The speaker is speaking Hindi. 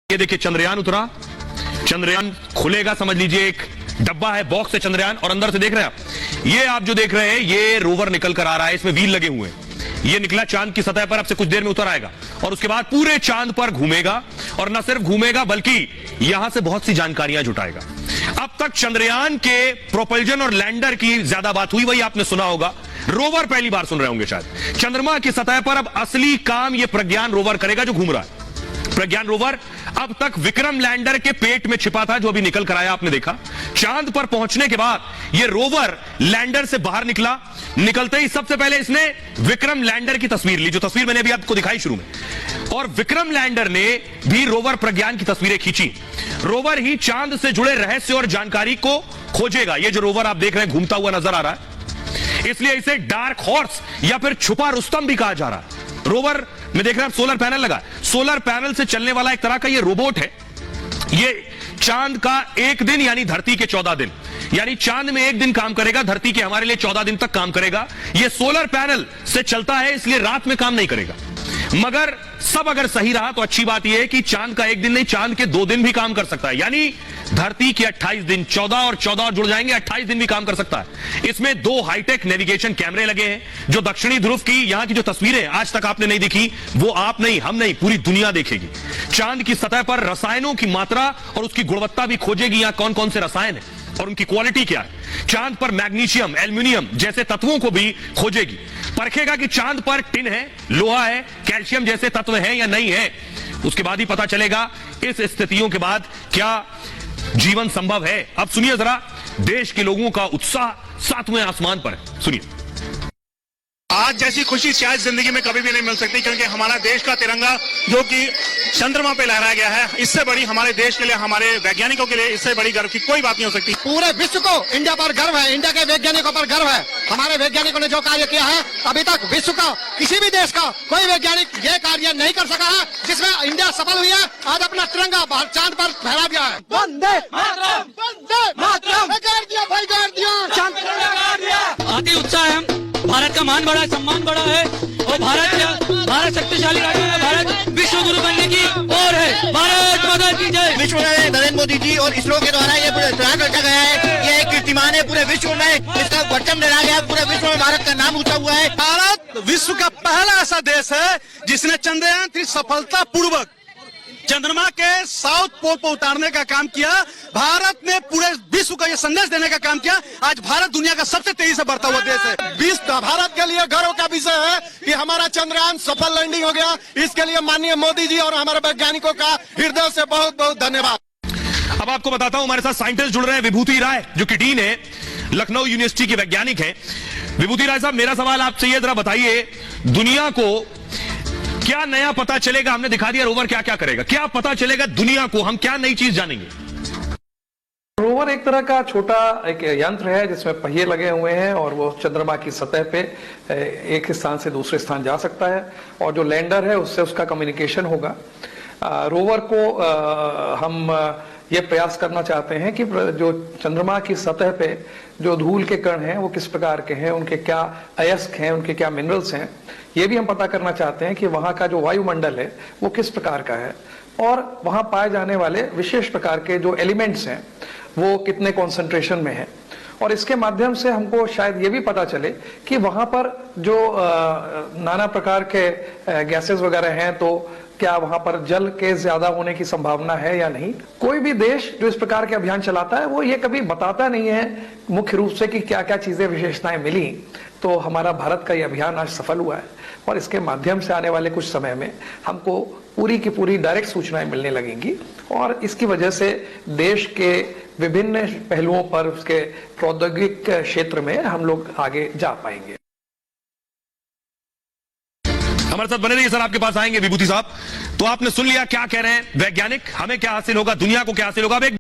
ये देखिए चंद्रयान उतरा, चंद्रयान खुलेगा, समझ लीजिए एक डब्बा है, बॉक्स है चंद्रयान, और अंदर से देख रहे हैं आप, ये आप जो देख रहे हैं ये रोवर निकल कर आ रहा है, इसमें व्हील लगे हुए हैं। ये निकला चांद की सतह पर, अब से कुछ देर में उतर आएगा और उसके बाद पूरे चांद पर घूमेगा, और न सिर्फ घूमेगा बल्कि यहां से बहुत सी जानकारियां जुटाएगा। अब तक चंद्रयान के प्रोपल्जन और लैंडर की ज्यादा बात हुई, वही आपने सुना होगा। रोवर पहली बार सुन रहे होंगे शायद। चंद्रमा की सतह पर अब असली काम यह प्रज्ञान रोवर करेगा जो घूम रहा है। प्रज्ञान रोवर अब तक विक्रम लैंडर के पेट में छिपा था, जो अभी निकल कर आया, आपने देखा। चांद पर पहुंचने के बाद यह रोवर लैंडर से बाहर निकला। निकलते ही सबसे पहले इसने विक्रम लैंडर की तस्वीर ली, जो तस्वीर मैंने अभी आपको दिखाई शुरू में, और विक्रम लैंडर ने भी रोवर प्रज्ञान की तस्वीरें खींची। रोवर ही चांद से जुड़े रहस्य और जानकारी को खोजेगा। यह जो रोवर आप देख रहे हैं घूमता हुआ नजर आ रहा है, इसलिए इसे डार्क हॉर्स या फिर छुपा रुस्तम भी कहा जा रहा है। रोवर में देख रहे हैं आप सोलर पैनल लगा, सोलर पैनल से चलने वाला एक तरह का ये रोबोट है। ये चांद का एक दिन यानी धरती के 14 दिन, यानी चांद में एक दिन काम करेगा, धरती के हमारे लिए 14 दिन तक काम करेगा। ये सोलर पैनल से चलता है, इसलिए रात में काम नहीं करेगा। मगर सब अगर सही रहा तो अच्छी बात यह है कि चांद का एक दिन नहीं, चांद के 2 दिन भी काम कर सकता है, यानी धरती के 28 दिन, 14 और 14 जुड़ जाएंगे, 28 दिन भी काम कर सकता है। इसमें 2 हाईटेक नेविगेशन कैमरे लगे हैं, जो दक्षिणी ध्रुव की यहां की जो तस्वीरें आज तक आपने नहीं दिखी, वो आप नहीं, हम नहीं, पूरी दुनिया देखेगी। चांद की सतह पर रसायनों की मात्रा और उसकी गुणवत्ता भी खोजेगी, यहां कौन कौन से रसायन है और उनकी क्वालिटी क्या है। चांद पर मैग्नीशियम, एल्यूमिनियम जैसे तत्वों को भी खोजेगी, परखेगा कि चांद पर टिन है, लोहा है, कैल्शियम जैसे तत्व हैं या नहीं है। उसके बाद ही पता चलेगा इस स्थितियों के बाद क्या जीवन संभव है। अब सुनिए जरा देश के लोगों का उत्साह 7वें आसमान पर है, सुनिए। आज जैसी खुशी शायद जिंदगी में कभी भी नहीं मिल सकती, क्योंकि हमारा देश का तिरंगा जो कि चंद्रमा पे लहराया गया है, इससे बड़ी हमारे देश के लिए, हमारे वैज्ञानिकों के लिए इससे बड़ी गर्व की कोई बात नहीं हो सकती। पूरे विश्व को इंडिया पर गर्व है, इंडिया के वैज्ञानिकों पर गर्व है। हमारे वैज्ञानिकों ने जो कार्य किया है, अभी तक विश्व का किसी भी देश का कोई वैज्ञानिक ये कार्य नहीं कर सका है, जिसमें इंडिया सफल हुई है। आज अपना तिरंगा चांद पर फहरा गया है। वंदे मातरम, वंदे मातरम, गाड़ दिया भाई, गाड़ दिया, चांद गाड़ दिया। अति उत्साह है, भारत का मान बड़ा है, सम्मान बड़ा है, और भारत शक्तिशाली राज्य है। भारत विश्व गुरु बनने की ओर है। भारत माता की जय। विश्व में नरेंद्र मोदी जी और इसरो के द्वारा ये पूरे प्रयास रचा गया है। ये एक कीर्तिमान है पूरे विश्व में, इसका परचम लहराया गया, पूरे विश्व में भारत का नाम ऊंचा हुआ है। भारत विश्व का पहला ऐसा देश है जिसने चंद्रयान 3 सफलता पूर्वक चंद्रमा के साउथ पोल पर उतारने का काम किया। भारत ने पूरे विश्व को यह संदेश देने का काम किया, आज भारत दुनिया का सबसे तेजी से बढ़ता हुआ देश है। विश्व भारत के लिए गर्व का विषय है कि हमारा चंद्रयान सफल लैंडिंग हो गया। इसके लिए माननीय मोदी जी और हमारे वैज्ञानिकों का हृदय से बहुत बहुत धन्यवाद। अब आपको बताता हूं, हमारे साथ साइंटिस्ट जुड़ रहे हैं। विभूति राय जो कि डीन है, लखनऊ यूनिवर्सिटी के वैज्ञानिक हैं। विभूति राय साहब, मेरा सवाल आपसे ये जरा बताइए, दुनिया को क्या नया पता चलेगा? हमने दिखा दिया रोवर क्या क्या करेगा, क्या पता चलेगा दुनिया को, हम क्या नई चीज जानेंगे? रोवर एक तरह का छोटा एक यंत्र है जिसमें पहिए लगे हुए हैं, और वो चंद्रमा की सतह पे एक स्थान से दूसरे स्थान जा सकता है, और जो लैंडर है उससे उसका कम्युनिकेशन होगा। रोवर को हम ये प्रयास करना चाहते हैं कि जो चंद्रमा की सतह पे जो धूल के कण हैं वो किस प्रकार के हैं, उनके क्या अयस्क हैं, उनके क्या मिनरल्स हैं, ये भी हम पता करना चाहते हैं कि वहाँ का जो वायुमंडल है वो किस प्रकार का है, और वहाँ पाए जाने वाले विशेष प्रकार के जो एलिमेंट्स हैं वो कितने कॉन्सेंट्रेशन में है। और इसके माध्यम से हमको शायद ये भी पता चले कि वहाँ पर जो नाना प्रकार के गैसेस वगैरह हैं, तो क्या वहां पर जल के ज्यादा होने की संभावना है या नहीं। कोई भी देश जो इस प्रकार के अभियान चलाता है वो ये कभी बताता नहीं है मुख्य रूप से कि क्या क्या चीजें विशेषताएं मिली। तो हमारा भारत का ये अभियान आज सफल हुआ है, और इसके माध्यम से आने वाले कुछ समय में हमको पूरी की पूरी डायरेक्ट सूचनाएं मिलने लगेंगी, और इसकी वजह से देश के विभिन्न पहलुओं पर उसके प्रौद्योगिक क्षेत्र में हम लोग आगे जा पाएंगे। हमारे साथ बने रहिए सर, आपके पास आएंगे विभूति साहब। तो आपने सुन लिया क्या कह रहे हैं वैज्ञानिक, हमें क्या हासिल होगा, दुनिया को क्या हासिल होगा। अब एक